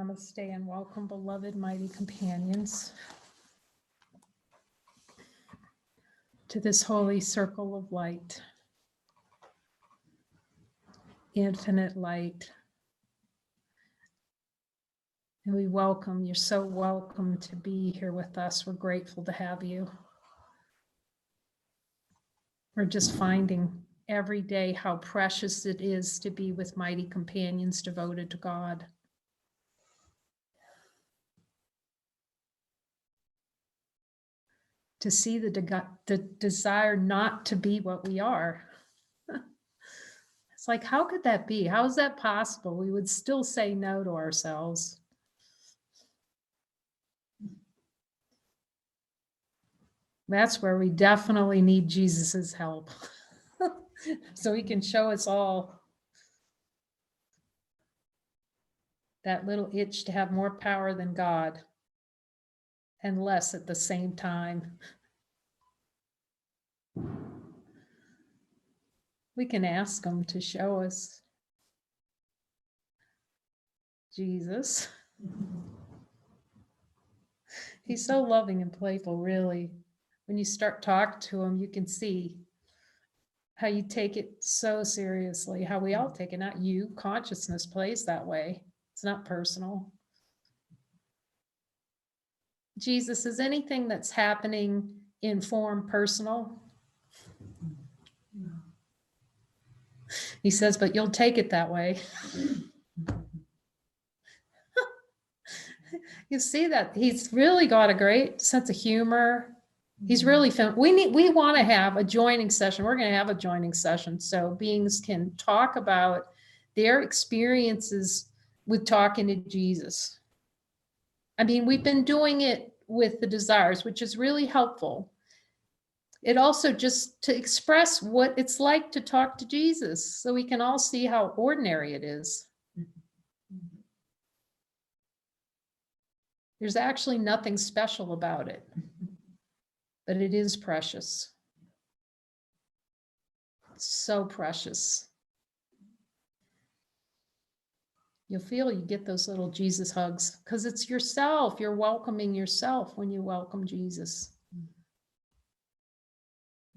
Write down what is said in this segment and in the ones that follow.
Namaste and welcome, beloved mighty companions, to this holy circle of light, infinite light. And we welcome, you're so welcome to be here with us. We're grateful to have you. We're just finding every day how precious it is to be with mighty companions devoted to God. To see the desire not to be what we are. It's like, how could that be? How is that possible? We would still say no to ourselves. That's where we definitely need Jesus's help. So he can show us all that little itch to have more power than God and less at the same time. We can ask him to show us Jesus. He's so loving and playful, really. When you start talking to him, you can see how you take it so seriously, how we all take it, not you. Consciousness plays that way. It's not personal. Jesus, is anything that's happening in form personal? No. He says, but you'll take it that way. You see that he's really got a great sense of humor. He's really fun. We want to have a joining session. We're going to have a joining session so beings can talk about their experiences with talking to Jesus. I mean, we've been doing it with the desires, which is really helpful. It also just to express what it's like to talk to Jesus so we can all see how ordinary it is. There's actually nothing special about it, but it is precious. So precious. You'll feel you get those little Jesus hugs because it's yourself. You're welcoming yourself when you welcome Jesus.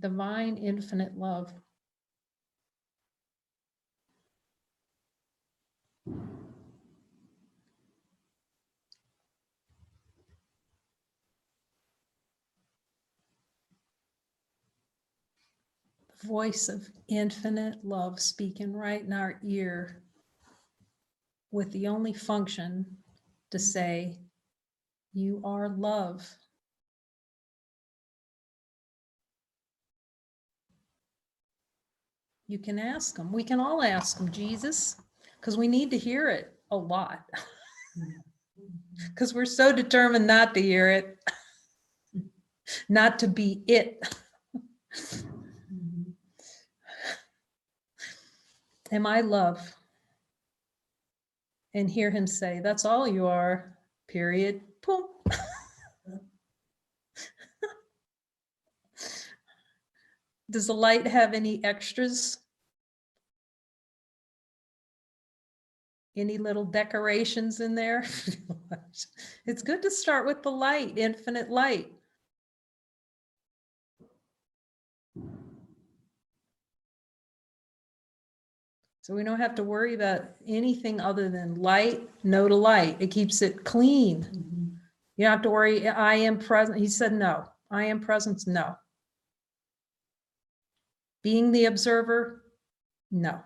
Divine, infinite love. The voice of infinite love speaking right in our ear with the only function to say, you are love. You can ask him. We can all ask him, Jesus, because we need to hear it a lot. Because we're so determined not to hear it, not to be it. Am I love? And hear him say, that's all you are, period. Boom. Does the light have any extras? Any little decorations in there? It's good to start with the light, infinite light. So we don't have to worry about anything other than light, no to light. It keeps it clean. Mm-hmm. You don't have to worry, I am present. He said, no, I am presence, no. Being the observer, no.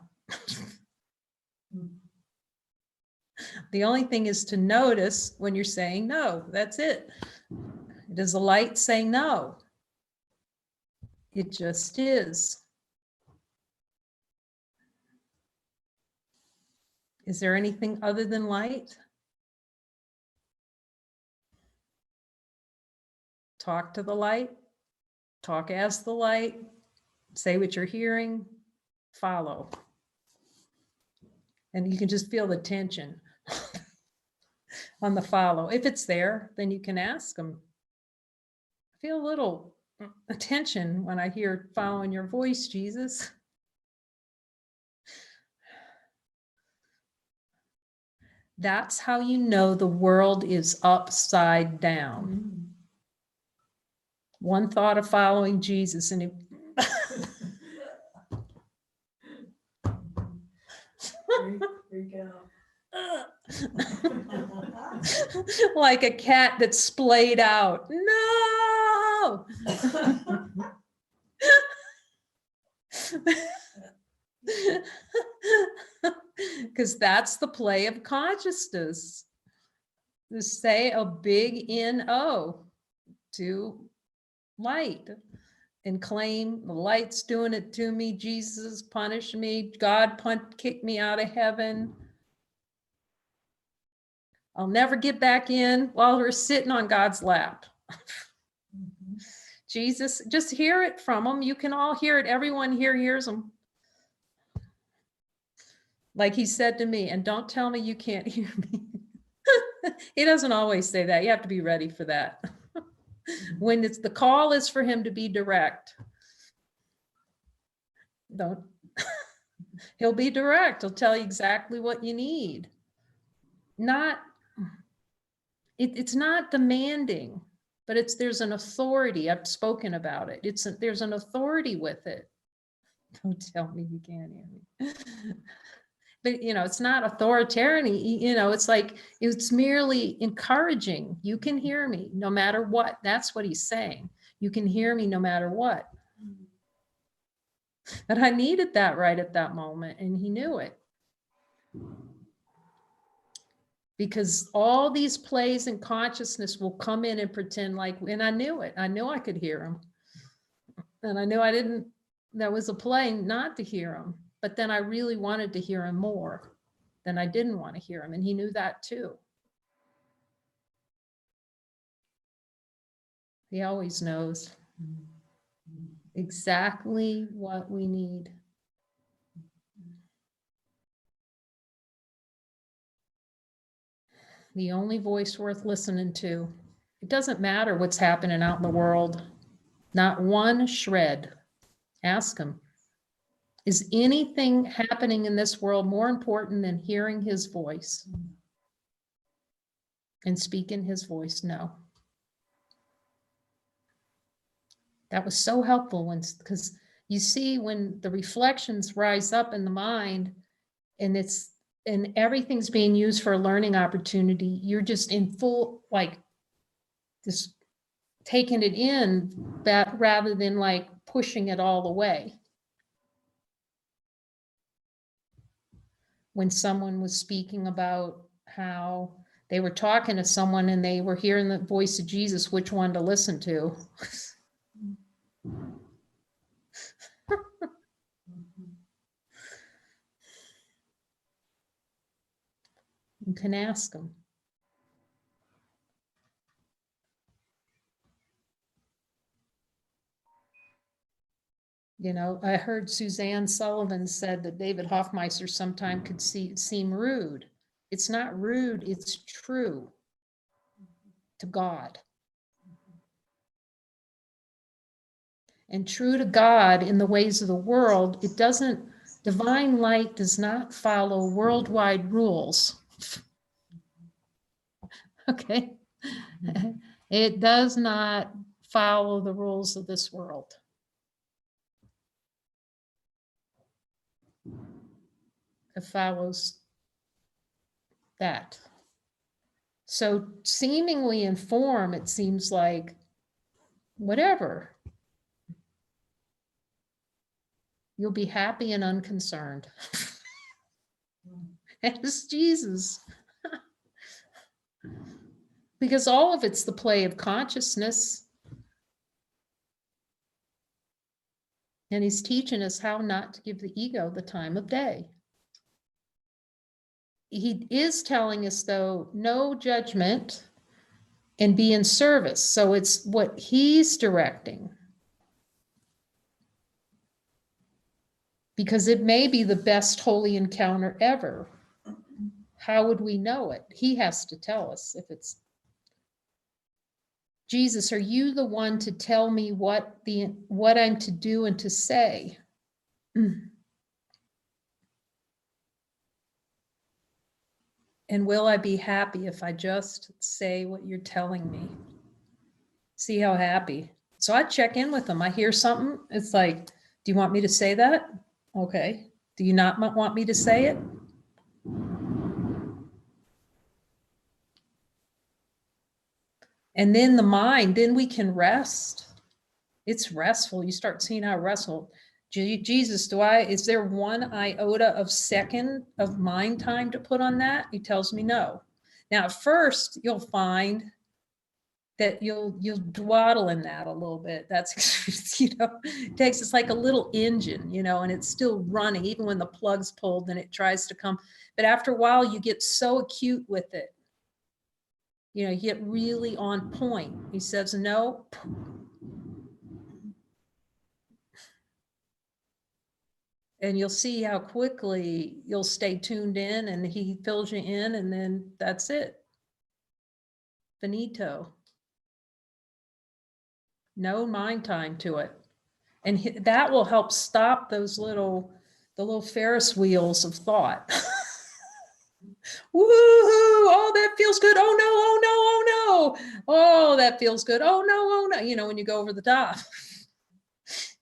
The only thing is to notice when you're saying no, that's it. Does the light say no? It just is. Is there anything other than light? Talk to the light, talk as the light, say what you're hearing, follow. And you can just feel the tension on the follow. If it's there, then you can ask them. I feel a little tension when I hear following your voice, Jesus. That's how you know the world is upside down. One thought of following Jesus, and it Freak out. like a cat that's splayed out. No! Because that's the play of consciousness. To say a big N-O to light and claim the light's doing it to me, Jesus punished me, God kicked me out of heaven. I'll never get back in while we're sitting on God's lap. Jesus, just hear it from him. You can all hear it. Everyone here hears him. Like he said to me, and don't tell me you can't hear me. He doesn't always say that. You have to be ready for that. When it's the call is for him to be direct. Don't. He'll be direct. He'll tell you exactly what you need. It's not demanding, but there's an authority. I've spoken about it. There's an authority with it. Don't tell me you can't hear me. But it's not authoritarian. It's like, it's merely encouraging. You can hear me no matter what. That's what he's saying. You can hear me no matter what. But I needed that right at that moment, and he knew it. Because all these plays in consciousness will come in and pretend like, and I knew it. I knew I could hear him. And I knew that was a play not to hear him. But then I really wanted to hear him more than I didn't want to hear him. And he knew that too. He always knows exactly what we need. The only voice worth listening to. It doesn't matter what's happening out in the world. Not one shred. Ask him. Is anything happening in this world more important than hearing his voice and speaking his voice? No. That was so helpful because you see when the reflections rise up in the mind and everything's being used for a learning opportunity, you're just in full, like, just taking it in that rather than like pushing it all away. When someone was speaking about how they were talking to someone and they were hearing the voice of Jesus, which one to listen to? You can ask them. I heard Suzanne Sullivan said that David Hoffmeister sometimes could seem rude. It's not rude, it's true to God. And true to God in the ways of the world, divine light does not follow worldwide rules. Okay? It does not follow the rules of this world. It follows that. So seemingly in form, it seems like whatever. You'll be happy and unconcerned. As Jesus. Because all of it's the play of consciousness. And he's teaching us how not to give the ego the time of day. He is telling us, though, no judgment and be in service. So it's what he's directing. Because it may be the best holy encounter ever. How would we know it? He has to tell us if it's. Jesus, are you the one to tell me what I'm to do and to say? And will I be happy if I just say what you're telling me? See how happy. So I check in with them. I hear something. It's like, do you want me to say that? Okay. Do you not want me to say it? And then the mind, then we can rest. It's restful. You start seeing how restful. Jesus, is there one iota of second of mind time to put on that? He tells me no. Now, at first, you'll find that you'll dawdle in that a little bit. That's, takes, it's like a little engine, and it's still running. Even when the plug's pulled, then it tries to come. But after a while, you get so acute with it. You get really on point. He says, no. And you'll see how quickly you'll stay tuned in, and he fills you in, and then that's it. Finito. No mind time to it. And that will help stop those the little Ferris wheels of thought. Woohoo! Oh, that feels good. Oh no, oh no, oh no. Oh, that feels good. Oh no, oh no. When you go over the top.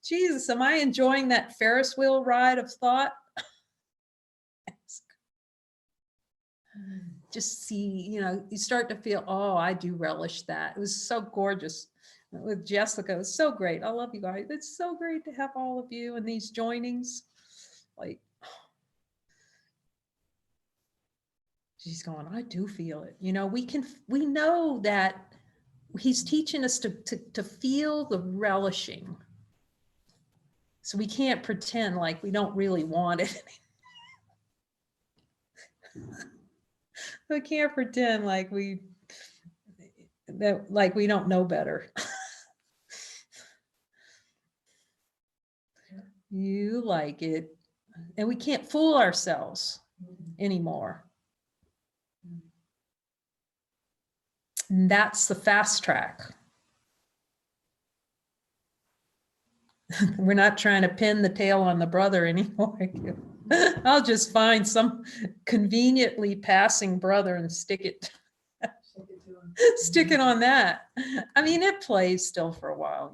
Jesus, am I enjoying that Ferris wheel ride of thought? Just see, you start to feel, oh, I do relish that. It was so gorgeous with Jessica. It was so great. I love you guys. It's so great to have all of you in these joinings. Like, she's going, I do feel it. We know that he's teaching us to feel the relishing. So we can't pretend like we don't really want it. We can't pretend like we don't know better. You like it. And we can't fool ourselves anymore. And that's the fast track. We're not trying to pin the tail on the brother anymore. I'll just find some conveniently passing brother and stick it on that. I mean, it plays still for a while,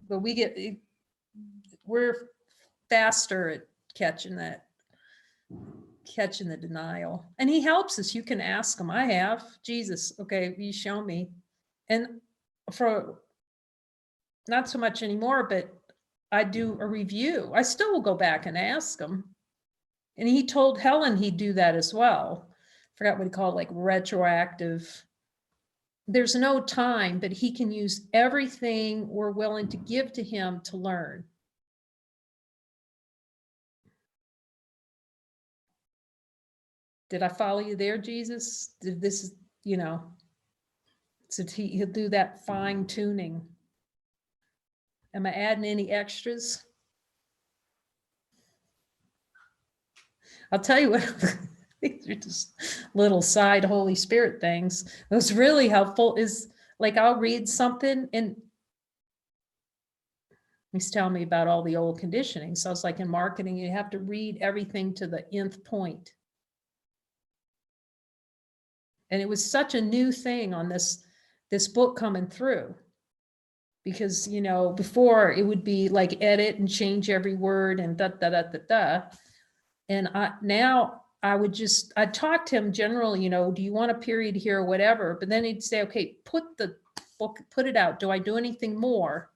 but we're faster at catching the denial. And he helps us. You can ask him. I have. Jesus, okay, you show me. And for not so much anymore, but I do a review. I still will go back and ask him. And he told Helen he'd do that as well. Forgot what he called, like retroactive. There's no time, but he can use everything we're willing to give to him to learn. Did I follow you there, Jesus? This, so he'll do that fine tuning. Am I adding any extras? I'll tell you what, these are just little side Holy Spirit things. What's really helpful is, like, I'll read something and he's telling me about all the old conditioning. So it's like in marketing, you have to read everything to the nth point. And it was such a new thing on this book coming through. Because, before it would be like edit and change every word and da, da, da, da, da. And now I'd talk to him generally, do you want a period here or whatever? But then he'd say, okay, put it out. Do I do anything more?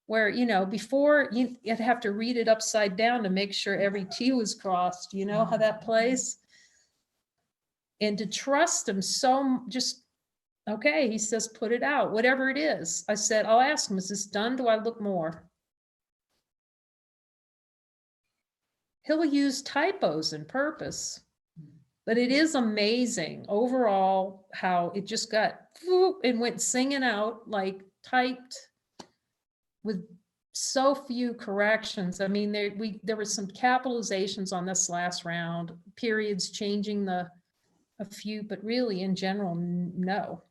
Where, before you'd have to read it upside down to make sure every T was crossed. You know how that plays? And to trust him okay, he says, put it out, whatever it is. I said, I'll ask him, is this done? Do I look more? He'll use typos in purpose, but it is amazing overall how it just got and went singing out, like typed with so few corrections. I mean, there were some capitalizations on this last round, periods changing a few, but really in general, no.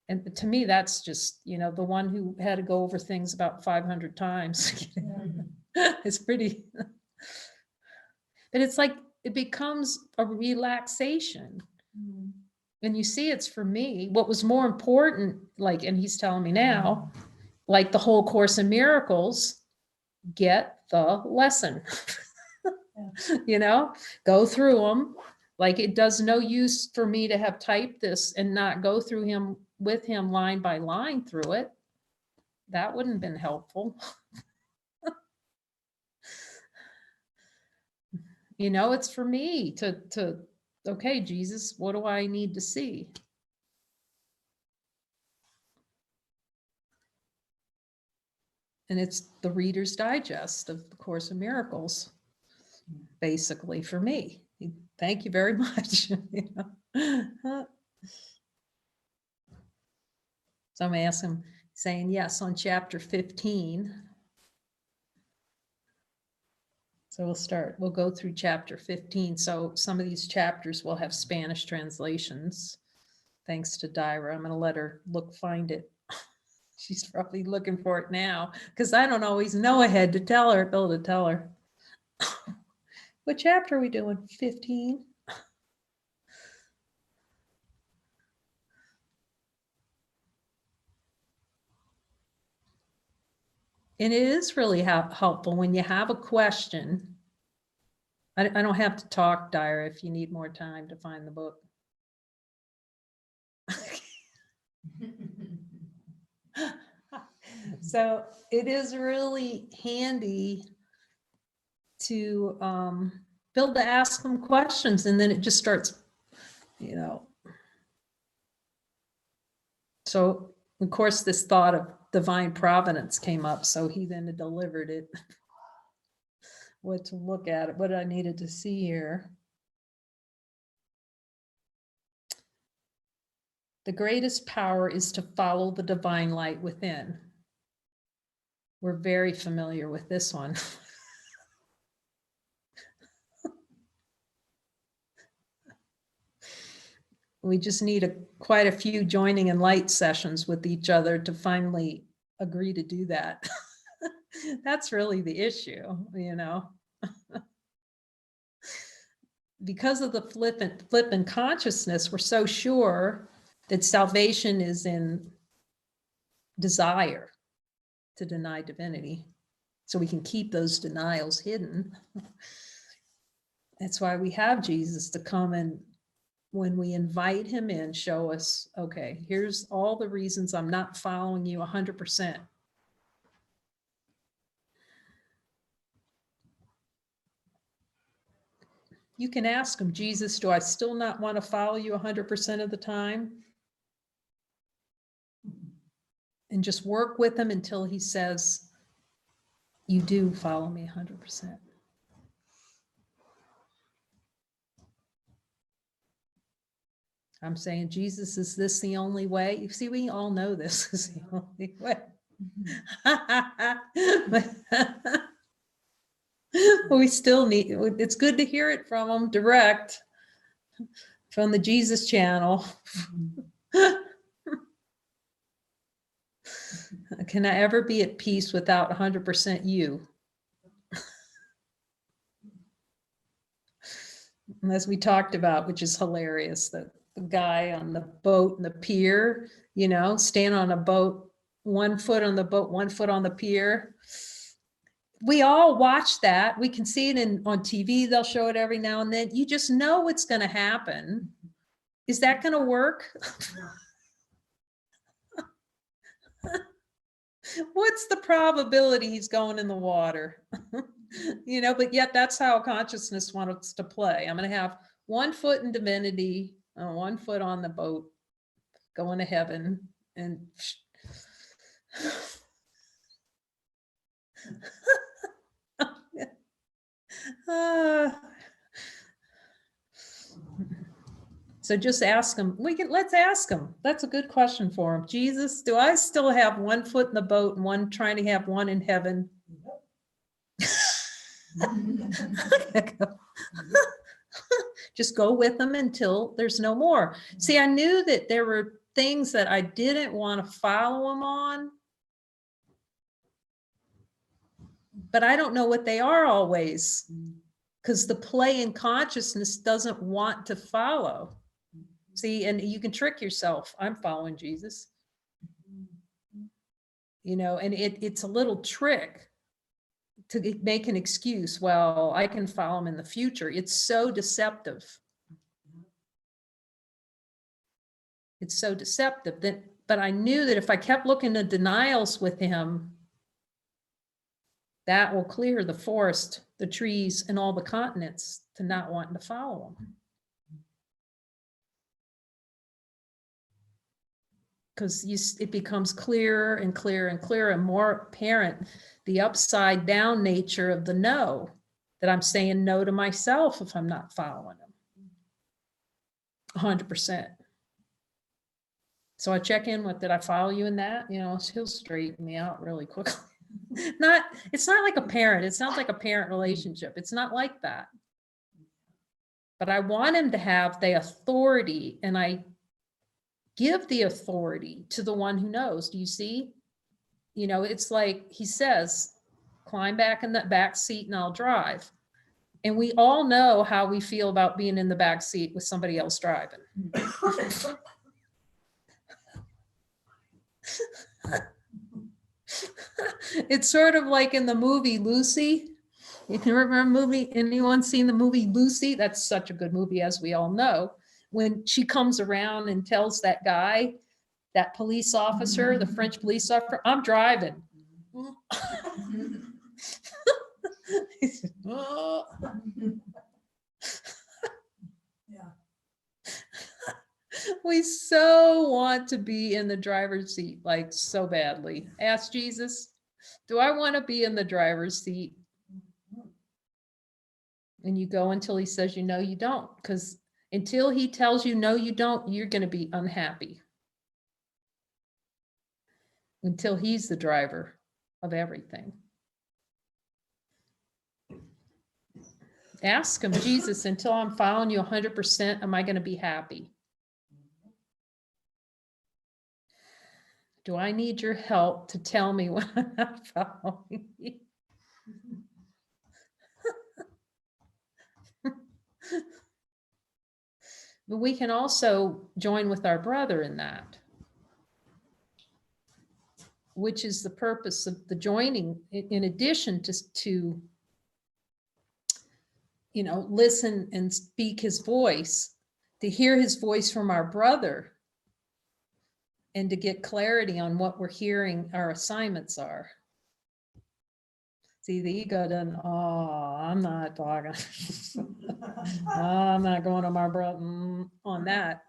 And to me, that's just, the one who had to go over things about 500 times. It's pretty. But it's like, it becomes a relaxation. Mhm. And you see, it's for me, what was more important, like, and he's telling me now, like the whole Course in Miracles, get the lesson. You know, go through them. Like, it does no use for me to have typed this and not go through him with him line by line through it. That wouldn't have been helpful. You know, it's for me to, okay, Jesus, what do I need to see? And it's the Reader's Digest of the Course in Miracles, basically, for me. Thank you very much. You know? So I'm asking him, saying yes on chapter 15. So we'll go through chapter 15. So some of these chapters will have Spanish translations. Thanks to Dyra. I'm going to let her find it. She's probably looking for it now because I don't always know ahead to tell her, Bill, to tell her. What chapter are we doing? 15? And it is really helpful when you have a question. I don't have to talk, Dyra, if you need more time to find the book. So it is really handy to be able to ask them questions, and then it just starts, you know. So of course this thought of divine providence came up, so he then delivered it. What to look at it, what I needed to see here. The greatest power is to follow the divine light within. We're very familiar with this one. We just need quite a few joining in light sessions with each other to finally agree to do that. That's really the issue, you know. Because of the flip in consciousness, we're so sure that salvation is in desire to deny divinity. So we can keep those denials hidden. That's why we have Jesus to come and, when we invite him in, show us, okay, here's all the reasons I'm not following you 100%. You can ask him, Jesus, do I still not want to follow you 100% of the time? And just work with him until he says, you do follow me 100%. I'm saying, Jesus, is this the only way? You see, we all know this is the only way. We still need, it's good to hear it from them direct, from the Jesus channel. Can I ever be at peace without 100% you? As we talked about, which is hilarious, that the guy on the boat and the pier, you know, stand on a boat, 1 foot on the boat, 1 foot on the pier. We all watch that. We can see it on TV. They'll show it every now and then. You just know what's going to happen. Is that going to work? What's the probability he's going in the water? You know, but yet that's how consciousness wants us to play. I'm going to have 1 foot in divinity, 1 foot on the boat, going to heaven, and so just ask him. Let's ask him. That's a good question for him. Jesus, do I still have 1 foot in the boat and one trying to have one in heaven? Just go with them until there's no more. See, I knew that there were things that I didn't want to follow him on, but I don't know what they are always. because the play in consciousness doesn't want to follow. See, and you can trick yourself. I'm following Jesus, you know, and it's a little trick to make an excuse. Well, I can follow him in the future. It's so deceptive. It's so deceptive that, but I knew that if I kept looking at denials with him, that will clear the forest, the trees, and all the continents to not wanting to follow him. Because it becomes clearer and clearer and clearer and more apparent, the upside down nature of the no, that I'm saying no to myself if I'm not following him. 100%. So I check in with, did I follow you in that? You know, he'll straighten me out really quickly. It's not like a parent. It sounds like a parent relationship. It's not like that. But I want him to have the authority, and I give the authority to the one who knows. Do you see? You know, it's like he says, climb back in that back seat and I'll drive. And we all know how we feel about being in the back seat with somebody else driving. It's sort of like in the movie Lucy. You can remember movie, anyone seen the movie Lucy? That's such a good movie, as we all know. When she comes around and tells that guy, that police officer, the French police officer, I'm driving. He said, oh. We so want to be in the driver's seat, like so badly. Ask Jesus, do I want to be in the driver's seat? And you go until he says, you know, you don't, because until he tells you, no, you don't, you're going to be unhappy. Until he's the driver of everything. Ask him, Jesus, until I'm following you 100%, am I going to be happy? Do I need your help to tell me when I'm not following you? But we can also join with our brother in that, which is the purpose of the joining, in addition to you know, listen and speak his voice, to hear his voice from our brother, and to get clarity on what we're hearing our assignments are. See, the ego doesn't, oh, I'm not talking. I'm not going to my brother on that.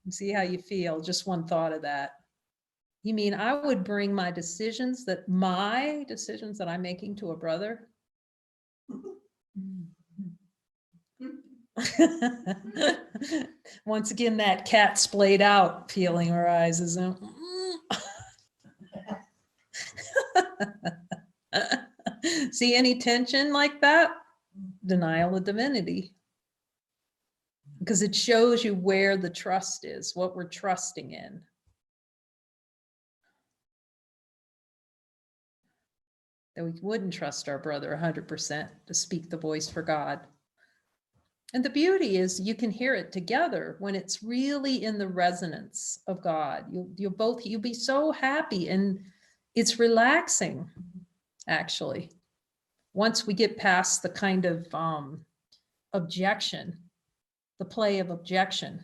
See how you feel, just one thought of that. You mean I would bring my decisions that I'm making to a brother? Once again, that cat splayed out feeling arises. See any tension like that? Denial of divinity. Because it shows you where the trust is, what we're trusting in. That we wouldn't trust our brother 100% to speak the voice for God. And the beauty is you can hear it together when it's really in the resonance of God. You'll be so happy, and it's relaxing, actually. Once we get past the kind of objection, the play of objection.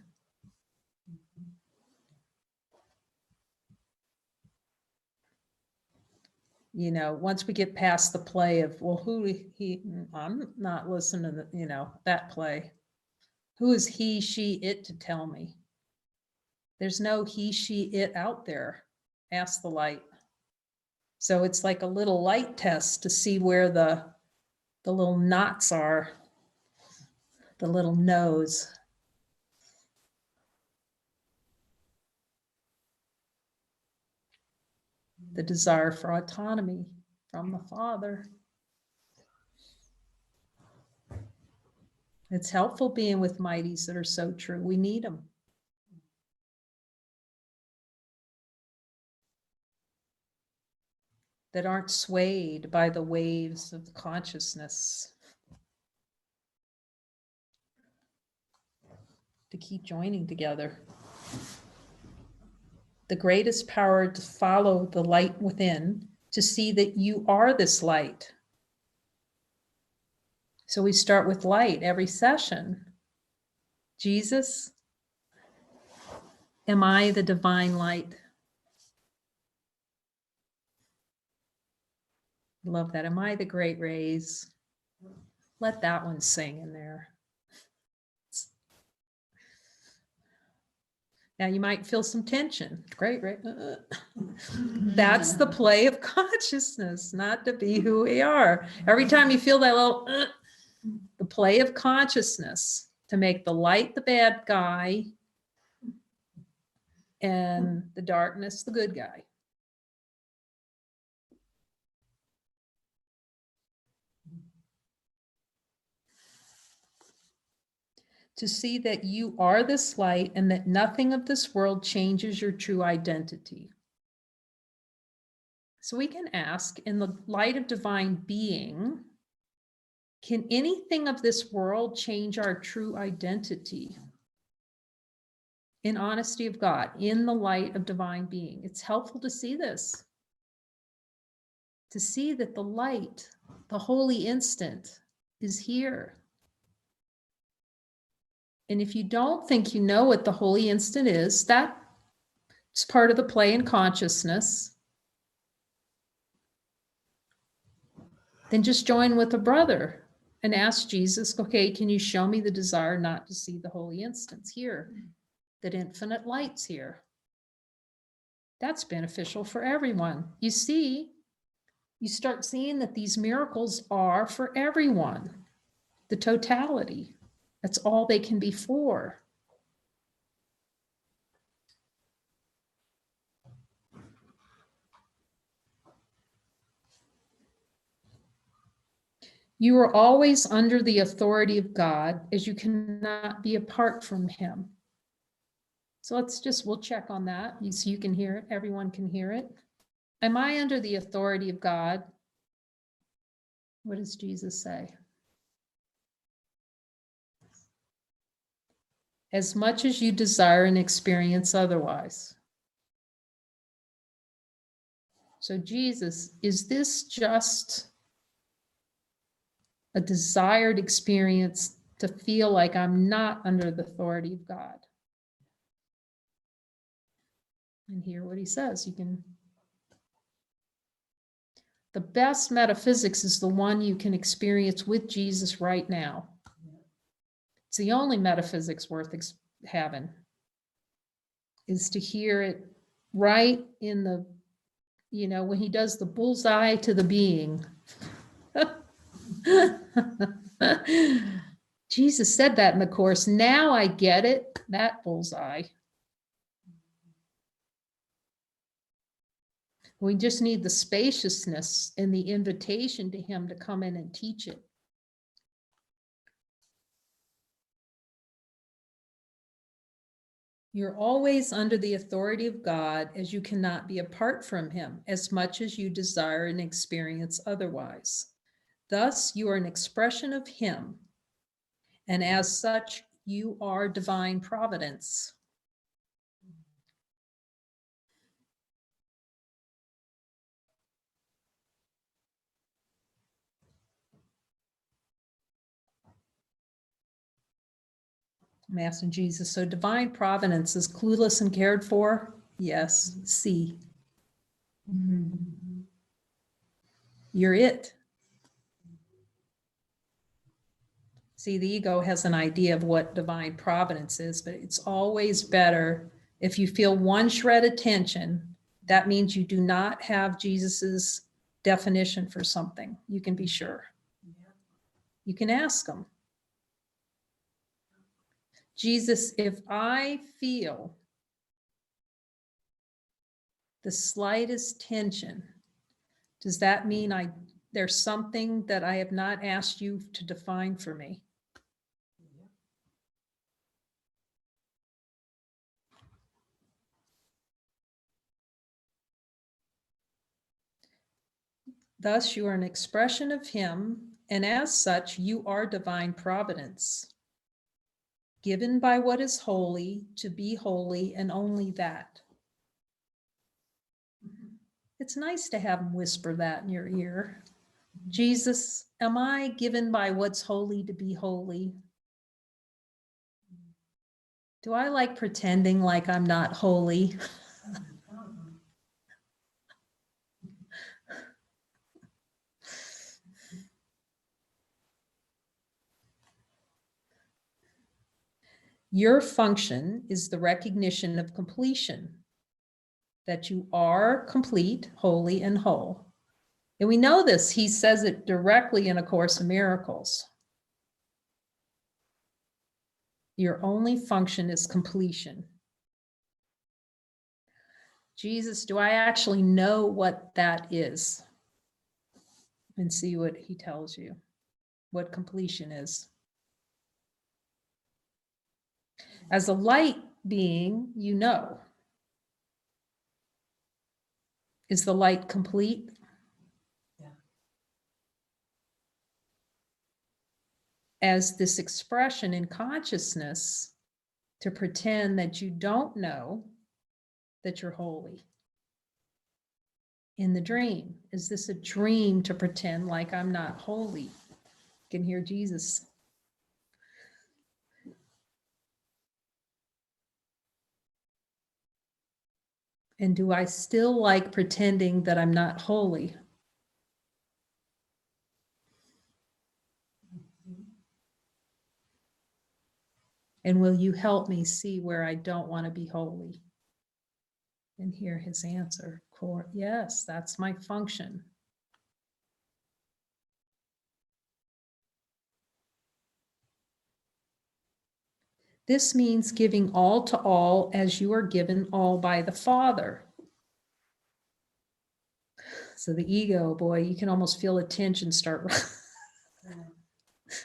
You know, once we get past the play of, well, I'm not listening to, you know, that play. Who is he, she, it to tell me? There's no he, she, it out there. Ask the light. So it's like a little light test to see where the little knots are, the little no's. The desire for autonomy from the Father. It's helpful being with mighties that are so true. We need them. That aren't swayed by the waves of consciousness. to keep joining together. The greatest power to follow the light within, to see that you are this light. So we start with light every session. Jesus, am I the divine light? Love that. Am I the great rays? Let that one sing in there. Now you might feel some tension. Great, right? That's the play of consciousness, not to be who we are. Every time you feel that little, the play of consciousness, to make the light the bad guy and the darkness the good guy. To see that you are this light and that nothing of this world changes your true identity. So we can ask, in the light of divine being, can anything of this world change our true identity? In honesty of God, in the light of divine being. It's helpful to see this. To see that the light, the holy instant, is here. And if you don't think you know what the holy instant is, that's part of the play in consciousness. Then just join with a brother and ask Jesus, okay, can you show me the desire not to see the holy instance here? That infinite light's here. That's beneficial for everyone. You see, you start seeing that these miracles are for everyone. The totality. That's all they can be for. You are always under the authority of God, as you cannot be apart from him. So we'll check on that so you can hear it. Everyone can hear it. Am I under the authority of God? What does Jesus say? As much as you desire and experience otherwise. So Jesus, is this just a desired experience to feel like I'm not under the authority of God? And hear what he says. The best metaphysics is the one you can experience with Jesus right now. It's the only metaphysics worth having, is to hear it right in the, when he does the bullseye to the being. Jesus said that in the Course. Now I get it, that bullseye. We just need the spaciousness and the invitation to him to come in and teach it. You're always under the authority of God, as you cannot be apart from him, as much as you desire and experience otherwise. Thus, you are an expression of him, and as such, you are divine providence. I'm asking Jesus, so divine providence is clueless and cared for? Yes, see. You're it. See, the ego has an idea of what divine providence is, but it's always better if you feel one shred of tension, that means you do not have Jesus's definition for something. You can be sure. You can ask him. Jesus, if I feel the slightest tension, does that mean there's something that I have not asked you to define for me? Thus, you are an expression of him, and as such, you are divine providence. given by what is holy to be holy and only that. It's nice to have him whisper that in your ear. Jesus, am I given by what's holy to be holy? Do I like pretending like I'm not holy? Your function is the recognition of completion, that you are complete, holy, and whole. And we know this, he says it directly in A Course in Miracles. Your only function is completion. Jesus, do I actually know what that is? And see what he tells you, what completion is. As a light being, you know. Is the light complete? Yeah. As this expression in consciousness to pretend that you don't know that you're holy. In the dream, is this a dream to pretend like I'm not holy? You can hear Jesus. And do I still like pretending that I'm not holy? And will you help me see where I don't want to be holy? And hear his answer. Yes, that's my function. This means giving all to all as you are given all by the Father. So the ego, boy, you can almost feel the tension start.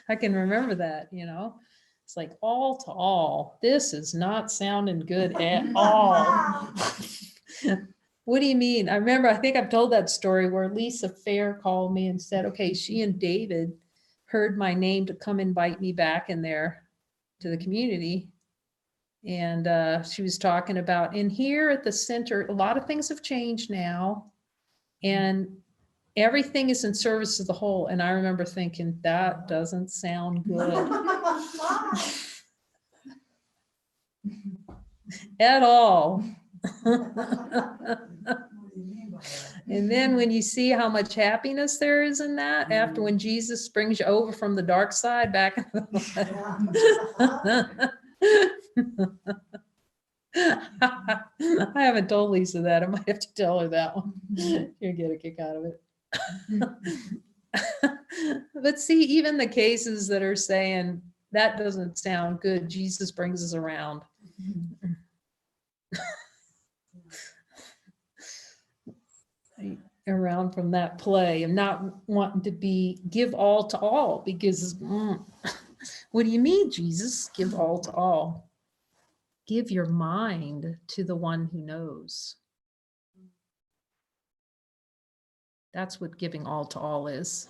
I can remember that, you know. It's like all to all. This is not sounding good at all. What do you mean? I remember, I think I've told that story where Lisa Fair called me and said, okay, she and David heard my name to come invite me back in there to the community. And she was talking about in here at the center, a lot of things have changed now. And everything is in service of the whole. And I remember thinking, that doesn't sound good at all. And then when you see how much happiness there is in that, after when Jesus brings you over from the dark side back into the I haven't told Lisa that. I might have to tell her that one. You'll get a kick out of it. But see, even the cases that are saying that doesn't sound good, Jesus brings us around. Around from that play and not wanting to give all to all, because what do you mean, Jesus? Give all to all. Give your mind to the one who knows. That's what giving all to all is.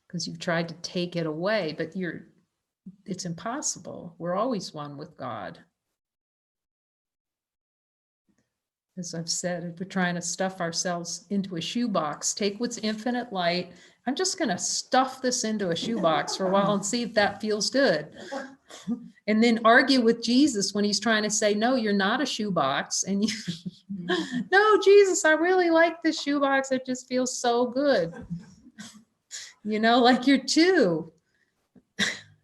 Because you've tried to take it away, but it's impossible. We're always one with God. As I've said, if we're trying to stuff ourselves into a shoebox, take what's infinite light. I'm just going to stuff this into a shoebox for a while and see if that feels good. And then argue with Jesus when he's trying to say, no, you're not a shoebox. And you, no, Jesus, I really like this shoebox. It just feels so good. You know, like you're two.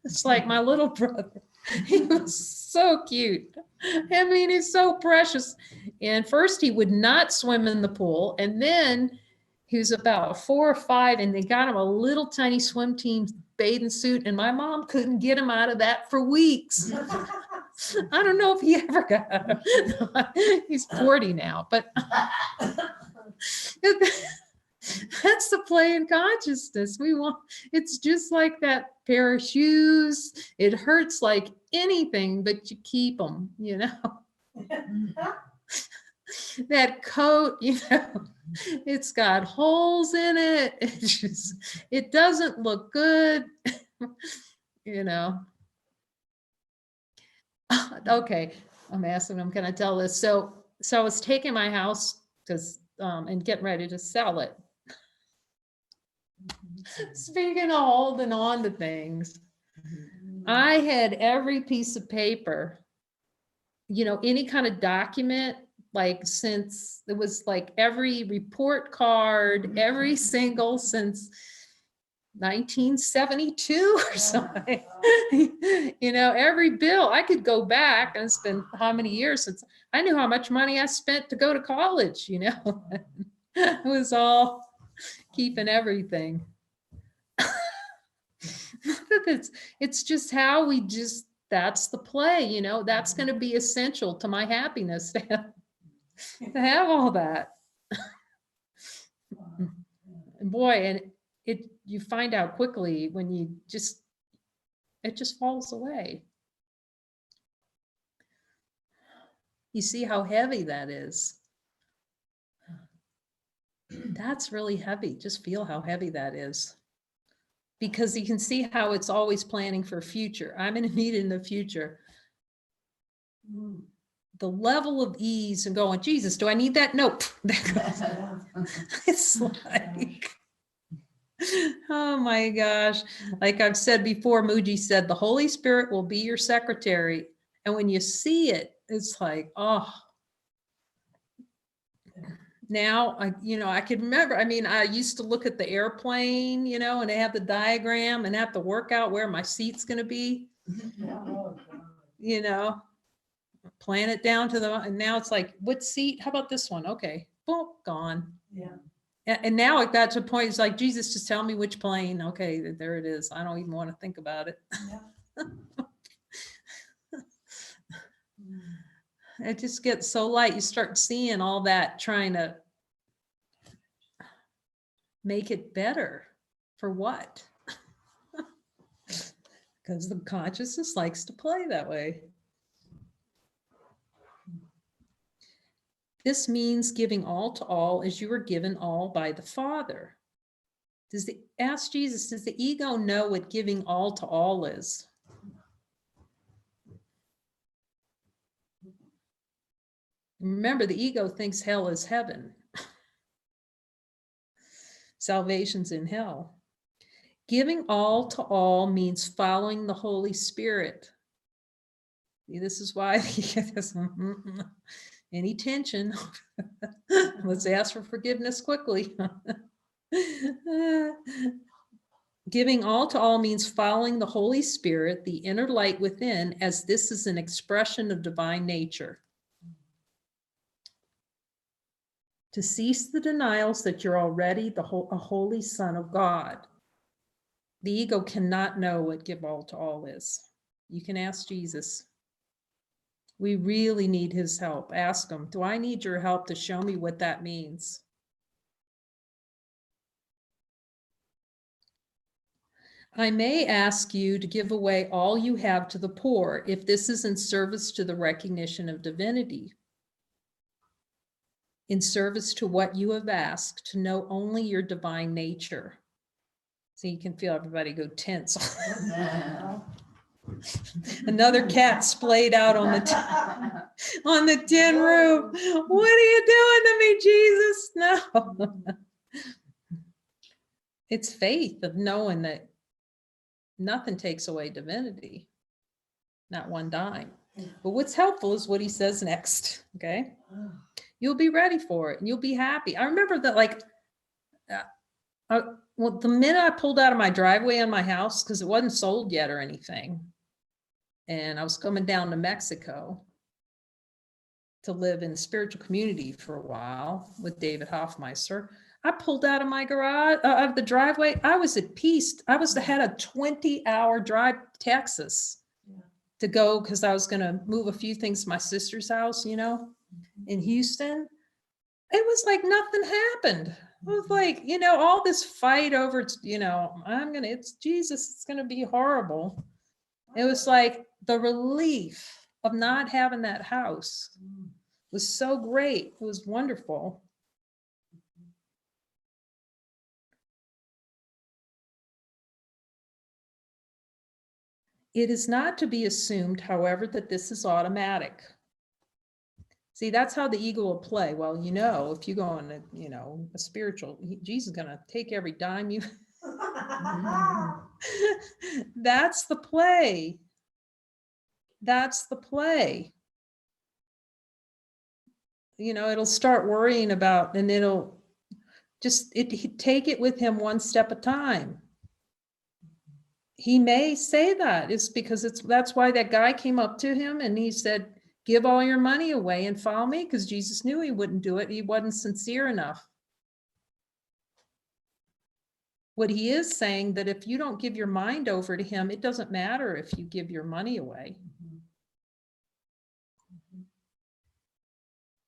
It's like my little brother. He was so cute. I mean, he's so precious. And first he would not swim in the pool. And then he was about 4 or 5 and they got him a little tiny swim team bathing suit. And my mom couldn't get him out of that for weeks. I don't know if he ever got out. He's 40 now, but that's the play in consciousness. It's just like that pair of shoes. It hurts like anything, but you keep them, you know. that coat, it's got holes in it. It doesn't look good, Okay, I'm asking him, can I tell this? So I was taking my house because and getting ready to sell it. Speaking of holding on to things, I had every piece of paper, any kind of document, like since it was like every report card, every single since 1972 or something. Every bill. I could go back, and it's been how many years since I knew how much money I spent to go to college. It was all keeping everything. It's just how that's the play, that's going to be essential to my happiness to have all that. Boy, and you find out quickly when it just falls away. You see how heavy that is. That's really heavy. Just feel how heavy that is. Because you can see how it's always planning for future. I'm going to need it in the future. The level of ease and going, Jesus, do I need that? Nope. It's like, oh my gosh. Like I've said before, Muji said, the Holy Spirit will be your secretary. And when you see it, it's like, oh. Now, I can remember, I used to look at the airplane, and they have the diagram and have to work out where my seat's going to be, plan it down to and now it's like, what seat? How about this one? Okay, boom, gone. Yeah. And now it got to a point, it's like, Jesus, just tell me which plane. Okay, there it is. I don't even want to think about it. Yeah. It just gets so light. You start seeing all that, trying to make it better. For what? Because the consciousness likes to play that way. This means giving all to all as you were given all by the Father. Ask Jesus, does the ego know what giving all to all is? Remember, the ego thinks hell is heaven. Salvation's in hell. Giving all to all means following the Holy Spirit. See, this is why any tension. Let's ask for forgiveness quickly. Giving all to all means following the Holy Spirit, the inner light within, as this is an expression of divine nature. To cease the denials that you're already a holy son of God. The ego cannot know what give all to all is. You can ask Jesus. We really need his help. Ask him, do I need your help to show me what that means? I may ask you to give away all you have to the poor if this is in service to the recognition of divinity. In service to what you have asked, to know only your divine nature. So you can feel everybody go tense. Another cat splayed out on the tin roof. What are you doing to me, Jesus? No. It's faith of knowing that nothing takes away divinity. Not one dime. But what's helpful is what he says next, okay? You'll be ready for it and you'll be happy. I remember that well, the minute I pulled out of my driveway on my house, because it wasn't sold yet or anything, and I was coming down to Mexico to live in a spiritual community for a while with David Hoffmeister, I pulled out of my garage, of the driveway. I was at peace. I had a 20-hour drive to Texas to go because I was going to move a few things to my sister's house, in Houston. It was like nothing happened. It was like, all this fight over, it's Jesus, it's going to be horrible. It was like the relief of not having that house was so great. It was wonderful. It is not to be assumed, however, that this is automatic. See, that's how the ego will play. Well, if you go on a spiritual, Jesus is going to take every dime you. That's the play. That's the play. It'll start worrying about, and it'll just take it with him one step at a time. He may say that it's because that's why that guy came up to him and he said, give all your money away and follow me, because Jesus knew he wouldn't do it. He wasn't sincere enough. What he is saying, that if you don't give your mind over to him, it doesn't matter if you give your money away.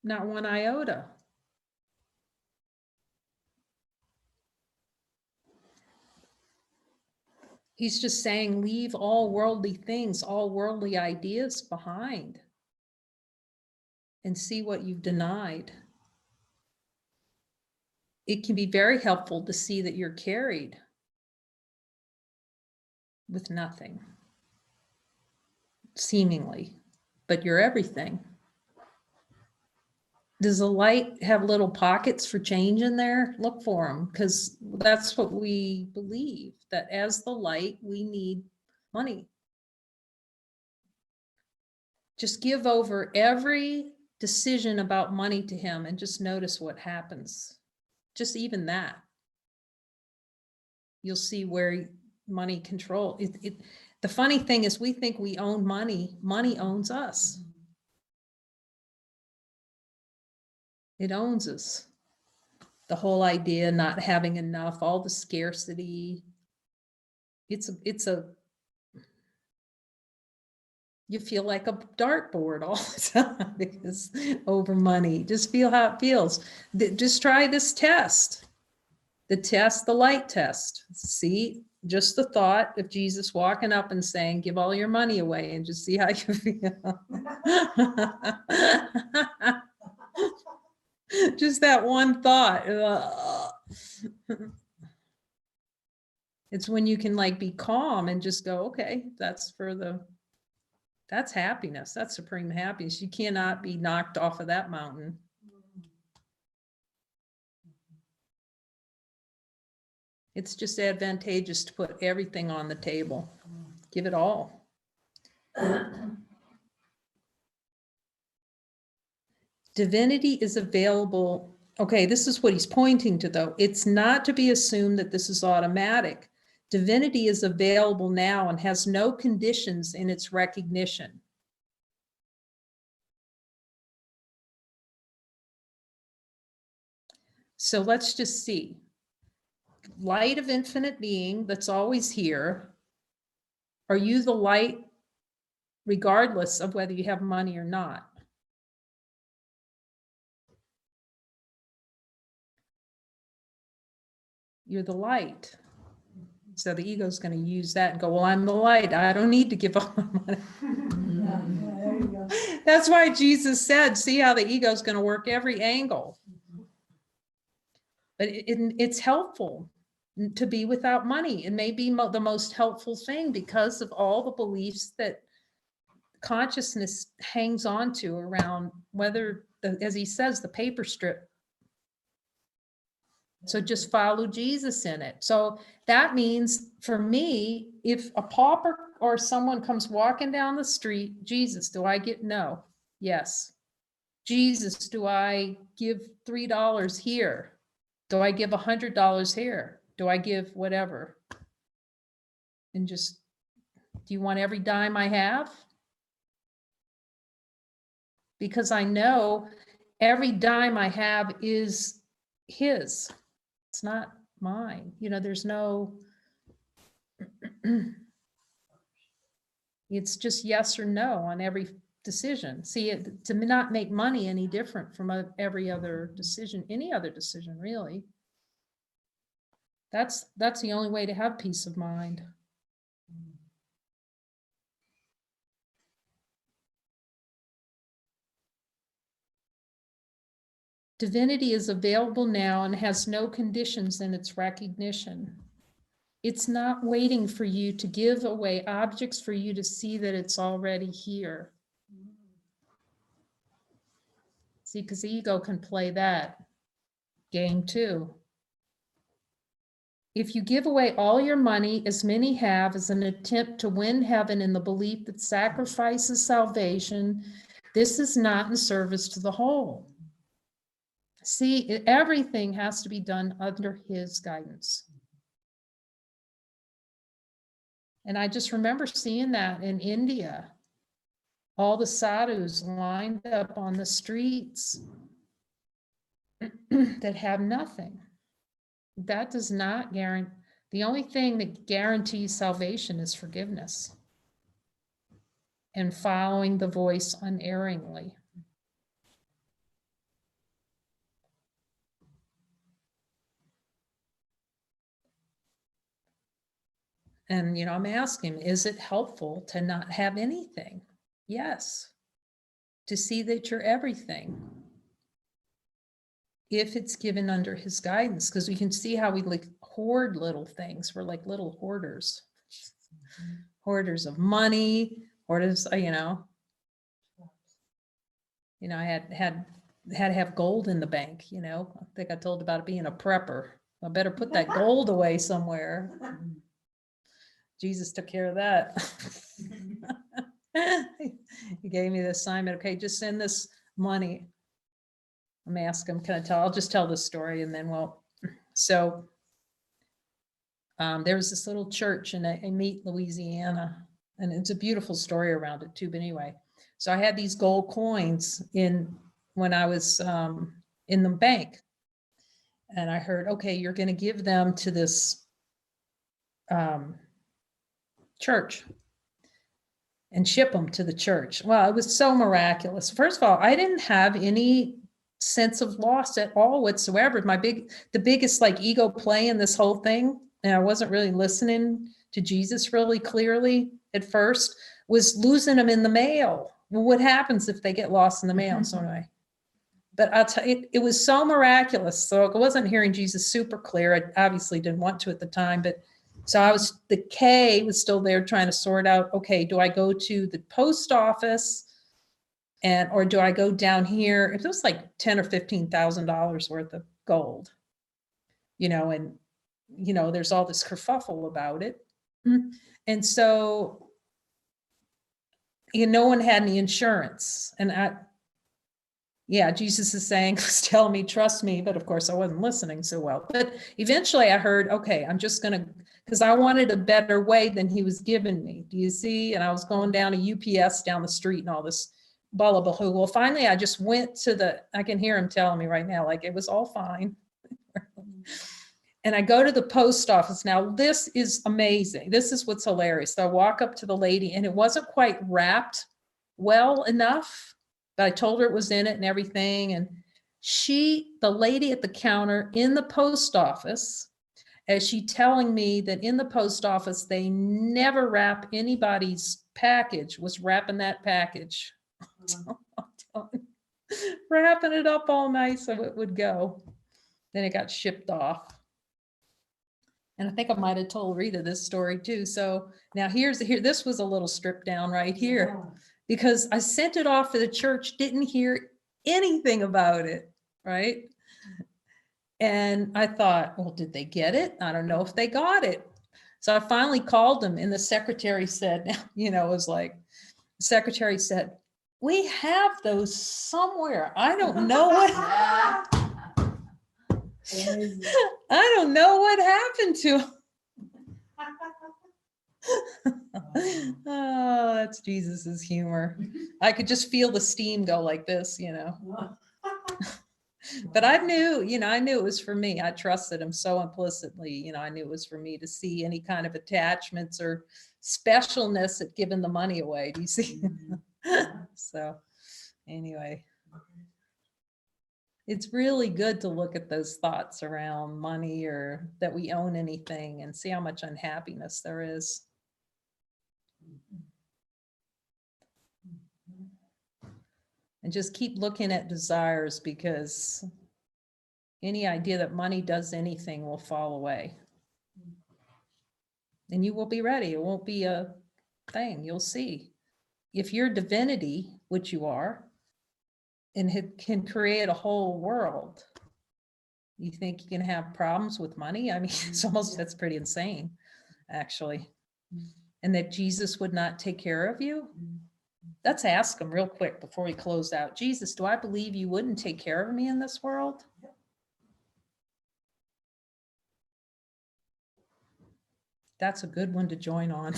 Not one iota. He's just saying, leave all worldly things, all worldly ideas behind and see what you've denied. It can be very helpful to see that you're carried with nothing, seemingly, but you're everything. Does the light have little pockets for change in there? Look for them, because that's what we believe, that as the light, we need money. Just give over every decision about money to him and just notice what happens. Just even that. You'll see where money control. The funny thing is, we think we own money. Money owns us. It owns us. The whole idea, not having enough, all the scarcity. You feel like a dartboard all the time because over money. Just feel how it feels. Just try this test. The light test. See, just the thought of Jesus walking up and saying, give all your money away, and just see how you feel. Just that one thought. It's when you can be calm and just go, okay, that's happiness. That's supreme happiness. You cannot be knocked off of that mountain. It's just advantageous to put everything on the table. Give it all. Divinity is available. Okay, this is what he's pointing to, though. It's not to be assumed that this is automatic. Divinity is available now and has no conditions in its recognition. So let's just see. Light of infinite being that's always here. Are you the light regardless of whether you have money or not? You're the light. So the ego is going to use that and go, well, I'm the light. I don't need to give all my money. There you go. That's why Jesus said, see how the ego is going to work every angle. But it's helpful to be without money. It may be the most helpful thing because of all the beliefs that consciousness hangs on to around, whether, as he says, the paper strip. So just follow Jesus in it. So that means for me, if a pauper or someone comes walking down the street, Jesus, do I get no? Yes. Jesus, do I give $3 here? Do I give $100 here? Do I give whatever? And just, do you want every dime I have? Because I know every dime I have is his. It's not mine. There's no, it's just yes or no on every decision. See, to not make money any different from every other decision, any other decision, really. That's the only way to have peace of mind. Divinity is available now and has no conditions in its recognition. It's not waiting for you to give away objects for you to see that it's already here. See, because the ego can play that game too. If you give away all your money, as many have, as an attempt to win heaven in the belief that sacrifice is salvation, this is not in service to the whole. See, everything has to be done under his guidance. And I just remember seeing that in India. All the sadhus lined up on the streets that have nothing. That does not guarantee, the only thing that guarantees salvation is forgiveness and following the voice unerringly. And, I'm asking, is it helpful to not have anything? Yes. To see that you're everything. If it's given under his guidance, because we can see how we like hoard little things. We're like little hoarders. Hoarders of money, hoarders, I had to have gold in the bank, I think I told about it being a prepper. I better put that gold away somewhere. Jesus took care of that. He gave me the assignment. Okay, just send this money. I'm asking him, I'll just tell this story and then so there was this little church in Amite, Louisiana, and it's a beautiful story around it too. But anyway, so I had these gold coins when I was in the bank, and I heard, okay, you're going to give them to this church and ship them to the church. Well, it was so miraculous. First of all, I didn't have any sense of loss at all whatsoever. The biggest like ego play in this whole thing, and I wasn't really listening to Jesus really clearly at first, was losing them in the mail. Well, what happens if they get lost in the mail? So anyway, but I'll tell you, it was so miraculous. So I wasn't hearing Jesus super clear. I obviously didn't want to at the time, but so the K was still there trying to sort out, okay, do I go to the post office or do I go down here? It was like $10,000 or $15,000 worth of gold, and, there's all this kerfuffle about it. And so, no one had any insurance. And Jesus is was telling me, trust me, but of course I wasn't listening so well. But eventually I heard, okay, I'm just going to, because I wanted a better way than he was giving me. Do you see? And I was going down to UPS down the street and all this bullabahoo. Well, finally I just went to I can hear him telling me right now, like it was all fine. And I go to the post office. Now, this is amazing. This is what's hilarious. So I walk up to the lady and it wasn't quite wrapped well enough, but I told her it was in it and everything. And the lady at the counter in the post office, as she telling me that in the post office, they never wrap anybody's package, was wrapping that package. Wrapping it up all nice so it would go. Then it got shipped off. And I think I might have told Rita this story too. So now this was a little stripped down right here, because I sent it off to the church, didn't hear anything about it, right? And I thought, well, did they get it? I don't know if they got it. So I finally called them, and the secretary said, it was like, the secretary said, we have those somewhere. I don't know what. I don't know what happened to him. Oh, that's Jesus's humor. I could just feel the steam go like this, But I knew it was for me. I trusted him so implicitly, I knew it was for me to see any kind of attachments or specialness at giving the money away. Do you see? So anyway, it's really good to look at those thoughts around money or that we own anything and see how much unhappiness there is. And just keep looking at desires, because any idea that money does anything will fall away. And you will be ready. It won't be a thing. You'll see. If you're divinity, which you are, and it can create a whole world, you think you can have problems with money? I mean, it's almost, that's pretty insane, actually. And that Jesus would not take care of you? Let's ask him real quick before we close out. Jesus, do I believe you wouldn't take care of me in this world? That's a good one to join on.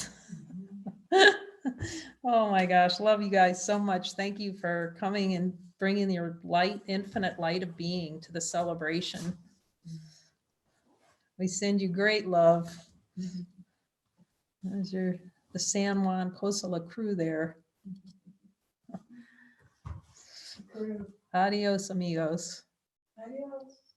Oh my gosh, love you guys so much. Thank you for coming and bringing your light, infinite light of being to the celebration. We send you great love. There's the San Juan Cosola crew there. Adios, amigos. Adios.